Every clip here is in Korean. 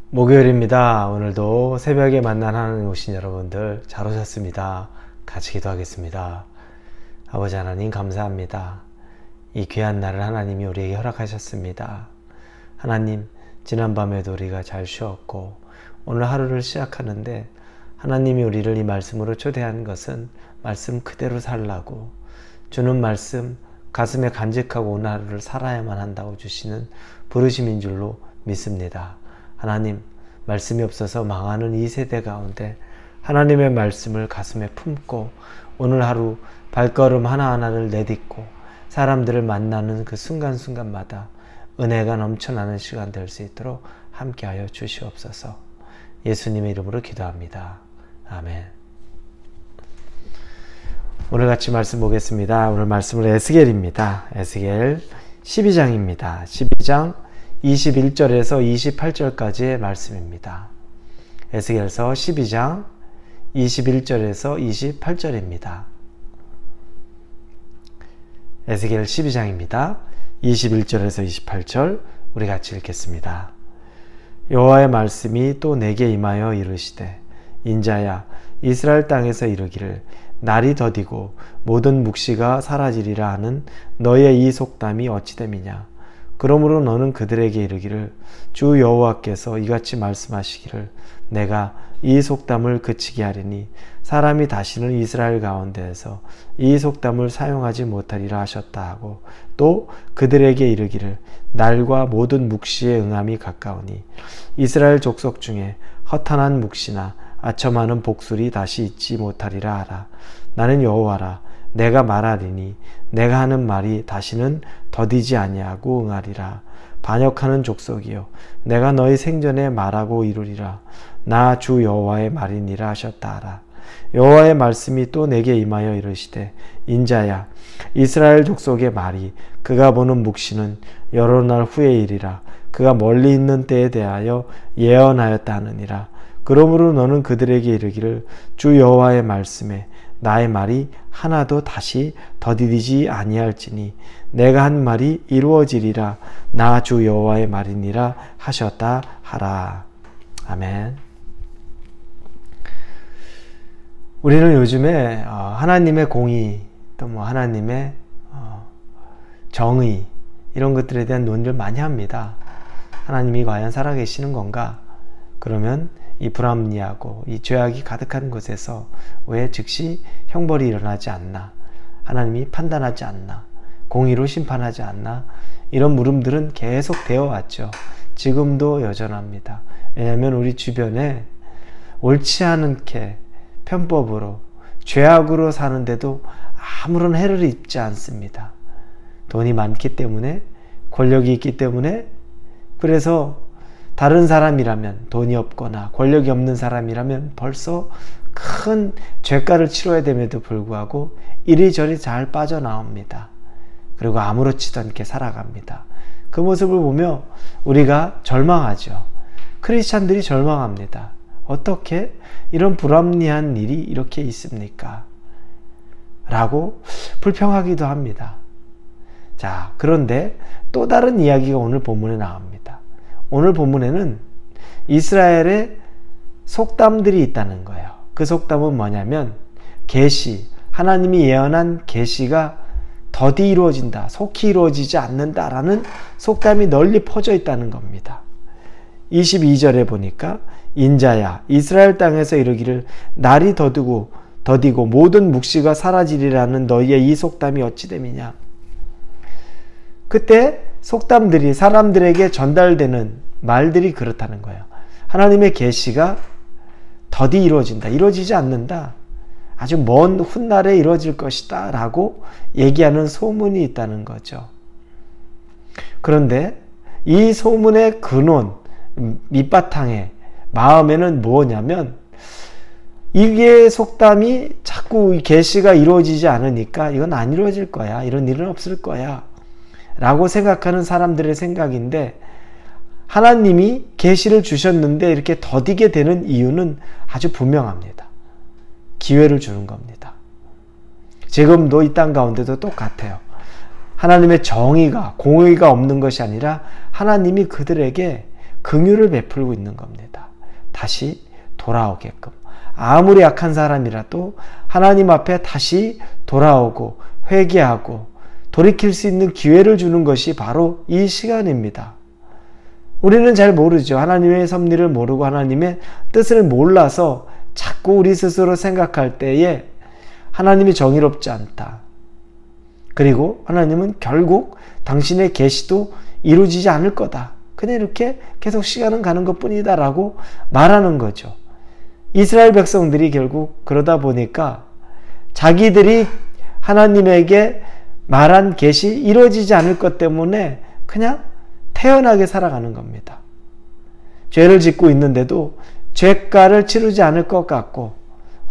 목요일입니다. 오늘도 새벽에 만난 하나님 오신 여러분들 잘 오셨습니다. 같이 기도하겠습니다. 아버지 하나님 감사합니다. 이 귀한 날을 하나님이 우리에게 허락하셨습니다. 하나님, 지난밤에도 우리가 잘 쉬었고 오늘 하루를 시작하는데 하나님이 우리를 이 말씀으로 초대한 것은 말씀 그대로 살라고, 주는 말씀 가슴에 간직하고 오늘 하루를 살아야만 한다고 주시는 부르심인 줄로 믿습니다. 하나님, 말씀이 없어서 망하는 이 세대 가운데 하나님의 말씀을 가슴에 품고 오늘 하루 발걸음 하나하나를 내딛고 사람들을 만나는 그 순간순간마다 은혜가 넘쳐나는 시간 될 수 있도록 함께하여 주시옵소서. 예수님의 이름으로 기도합니다. 아멘. 오늘 같이 말씀 보겠습니다. 오늘 말씀은 에스겔입니다. 에스겔 12장입니다. 12장 21절에서 28절까지의 말씀입니다. 에스겔서 12장 21절에서 28절입니다. 에스겔 12장입니다. 21절에서 28절 우리 같이 읽겠습니다. 여호와의 말씀이 또 내게 임하여 이르시되, 인자야, 이스라엘 땅에서 이르기를 날이 더디고 모든 묵시가 사라지리라 하는 너의 이 속담이 어찌됨이냐. 그러므로 너는 그들에게 이르기를, 주 여호와께서 이같이 말씀하시기를, 내가 이 속담을 그치게 하리니 사람이 다시는 이스라엘 가운데에서 이 속담을 사용하지 못하리라 하셨다 하고, 또 그들에게 이르기를, 날과 모든 묵시의 응함이 가까우니 이스라엘 족속 중에 허탄한 묵시나 아첨하는 복술이 다시 있지 못하리라 하라. 나는 여호와라. 내가 말하리니 내가 하는 말이 다시는 더디지 아니하고 응하리라. 반역하는 족속이요, 내가 너희 생전에 말하고 이루리라. 나 주 여호와의 말이니라 하셨다 하라. 여호와의 말씀이 또 내게 임하여 이르시되, 인자야, 이스라엘 족속의 말이 그가 보는 묵시는 여러 날 후의 일이라. 그가 멀리 있는 때에 대하여 예언하였다 하느니라. 그러므로 너는 그들에게 이르기를, 주 여호와의 말씀에 나의 말이 하나도 다시 더디지 아니할지니 내가 한 말이 이루어지리라. 나 주 여호와의 말이니라 하셨다 하라. 아멘. 우리는 요즘에 하나님의 공의, 또 하나님의 정의, 이런 것들에 대한 논의를 많이 합니다. 하나님이 과연 살아계시는 건가? 그러면 이 불합리하고 이 죄악이 가득한 곳에서 왜 즉시 형벌이 일어나지 않나? 하나님이 판단하지 않나? 공의로 심판하지 않나? 이런 물음들은 계속 되어 왔죠. 지금도 여전합니다. 왜냐하면 우리 주변에 옳지 않게 편법으로 죄악으로 사는데도 아무런 해를 입지 않습니다. 돈이 많기 때문에, 권력이 있기 때문에, 그래서 다른 사람이라면, 돈이 없거나 권력이 없는 사람이라면 벌써 큰 죄가를 치러야 됨에도 불구하고 이리저리 잘 빠져나옵니다. 그리고 아무렇지도 않게 살아갑니다. 그 모습을 보며 우리가 절망하죠. 크리스찬들이 절망합니다. 어떻게 이런 불합리한 일이 이렇게 있습니까? 라고 불평하기도 합니다. 자, 그런데 또 다른 이야기가 오늘 본문에 나옵니다. 오늘 본문에는 이스라엘의 속담들이 있다는 거예요. 그 속담은 뭐냐면, 계시, 하나님이 예언한 계시가 더디 이루어진다, 속히 이루어지지 않는다라는 속담이 널리 퍼져 있다는 겁니다. 22절에 보니까, 인자야, 이스라엘 땅에서 이르기를 날이 더디고 모든 묵시가 사라지리라는 너희의 이 속담이 어찌됨이냐. 그때 속담들이 사람들에게 전달되는 말들이 그렇다는 거예요. 하나님의 계시가 더디 이루어진다, 이루어지지 않는다, 아주 먼 훗날에 이루어질 것이다 라고 얘기하는 소문이 있다는 거죠. 그런데 이 소문의 근원, 밑바탕에, 마음에는 뭐냐면, 이게 속담이 자꾸 이 계시가 이루어지지 않으니까 이건 안 이루어질 거야, 이런 일은 없을 거야 라고 생각하는 사람들의 생각인데, 하나님이 계시를 주셨는데 이렇게 더디게 되는 이유는 아주 분명합니다. 기회를 주는 겁니다. 지금도 이 땅 가운데도 똑같아요. 하나님의 정의가, 공의가 없는 것이 아니라 하나님이 그들에게 긍휼을 베풀고 있는 겁니다. 다시 돌아오게끔. 아무리 약한 사람이라도 하나님 앞에 다시 돌아오고 회개하고 돌이킬 수 있는 기회를 주는 것이 바로 이 시간입니다. 우리는 잘 모르죠. 하나님의 섭리를 모르고 하나님의 뜻을 몰라서 자꾸 우리 스스로 생각할 때에 하나님이 정의롭지 않다. 그리고 하나님은 결국 당신의 계시도 이루어지지 않을 거다. 그냥 이렇게 계속 시간은 가는 것뿐이다 라고 말하는 거죠. 이스라엘 백성들이 결국 그러다 보니까 자기들이 하나님에게 말한 계시 이루어지지 않을 것 때문에 그냥 태연하게 살아가는 겁니다. 죄를 짓고 있는데도 죄가를 치르지 않을 것 같고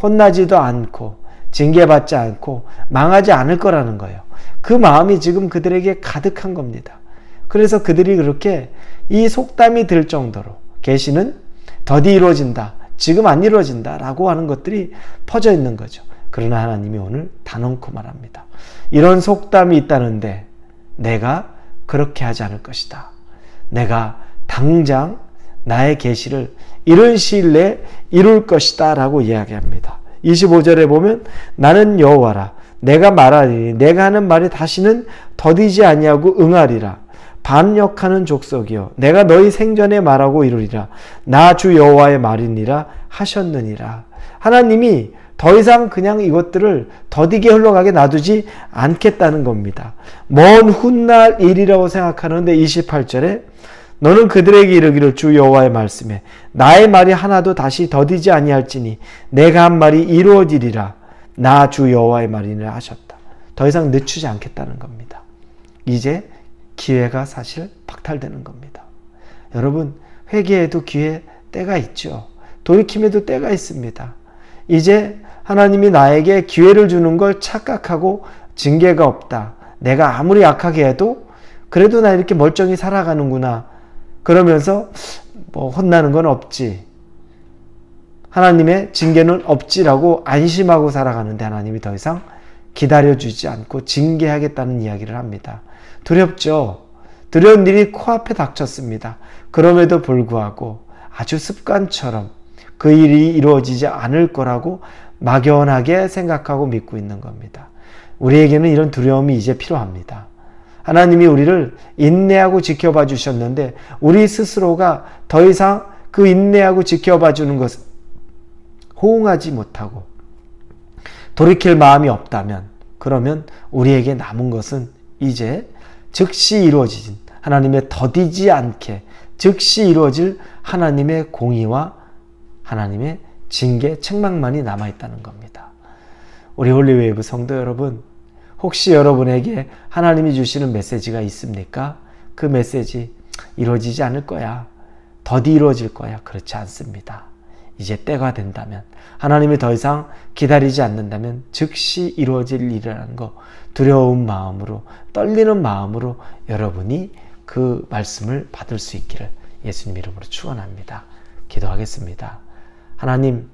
혼나지도 않고 징계받지 않고 망하지 않을 거라는 거예요. 그 마음이 지금 그들에게 가득한 겁니다. 그래서 그들이 그렇게 이 속담이 들 정도로 계시는 더디 이루어진다, 지금 안 이루어진다 라고 하는 것들이 퍼져 있는 거죠. 그러나 하나님이 오늘 단언코 말합니다. 이런 속담이 있다는데 내가 그렇게 하지 않을 것이다. 내가 당장 나의 계시를 이런 시일 내에 이룰 것이다 라고 이야기합니다. 25절에 보면 나는 여호와라 내가 말하리니 내가 하는 말이 다시는 더디지 아니하고 응하리라. 반역하는 족속이여 내가 너희 생전에 말하고 이루리라. 나 주 여호와의 말이니라 하셨느니라. 하나님이 더 이상 그냥 이것들을 더디게 흘러가게 놔두지 않겠다는 겁니다. 먼 훗날 일이라고 생각하는데 28절에 너는 그들에게 이르기를 주 여호와의 말씀에 나의 말이 하나도 다시 더디지 아니할지니 내가 한 말이 이루어지리라. 나 주 여호와의 말이니라 하셨다. 더 이상 늦추지 않겠다는 겁니다. 이제 기회가 사실 박탈되는 겁니다. 여러분 회개에도 기회 때가 있죠. 돌이킴에도 때가 있습니다. 이제 하나님이 나에게 기회를 주는 걸 착각하고 징계가 없다. 내가 아무리 약하게 해도 그래도 나 이렇게 멀쩡히 살아가는구나. 그러면서 뭐 혼나는 건 없지. 하나님의 징계는 없지라고 안심하고 살아가는데 하나님이 더 이상 기다려주지 않고 징계하겠다는 이야기를 합니다. 두렵죠. 두려운 일이 코앞에 닥쳤습니다. 그럼에도 불구하고 아주 습관처럼 그 일이 이루어지지 않을 거라고 막연하게 생각하고 믿고 있는 겁니다. 우리에게는 이런 두려움이 이제 필요합니다. 하나님이 우리를 인내하고 지켜봐 주셨는데 우리 스스로가 더 이상 그 인내하고 지켜봐 주는 것을 호응하지 못하고 돌이킬 마음이 없다면 그러면 우리에게 남은 것은 이제 즉시 이루어진 하나님의 더디지 않게 즉시 이루어질 하나님의 공의와 하나님의 징계, 책망만이 남아있다는 겁니다. 우리 홀리웨이브 성도 여러분, 혹시 여러분에게 하나님이 주시는 메시지가 있습니까? 그 메시지 이루어지지 않을 거야. 더디 이루어질 거야. 그렇지 않습니다. 이제 때가 된다면, 하나님이 더 이상 기다리지 않는다면 즉시 이루어질 일이라는 거 두려운 마음으로, 떨리는 마음으로 여러분이 그 말씀을 받을 수 있기를 예수님 이름으로 축원합니다. 기도하겠습니다. 하나님,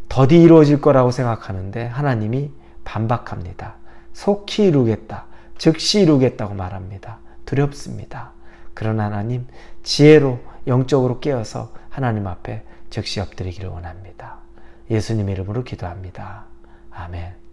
더디 이루어질 거라고 생각하는데 하나님이 반박합니다. 속히 이루겠다, 즉시 이루겠다고 말합니다. 두렵습니다. 그러나 하나님, 지혜로 영적으로 깨어서 하나님 앞에 즉시 엎드리기를 원합니다. 예수님 이름으로 기도합니다. 아멘.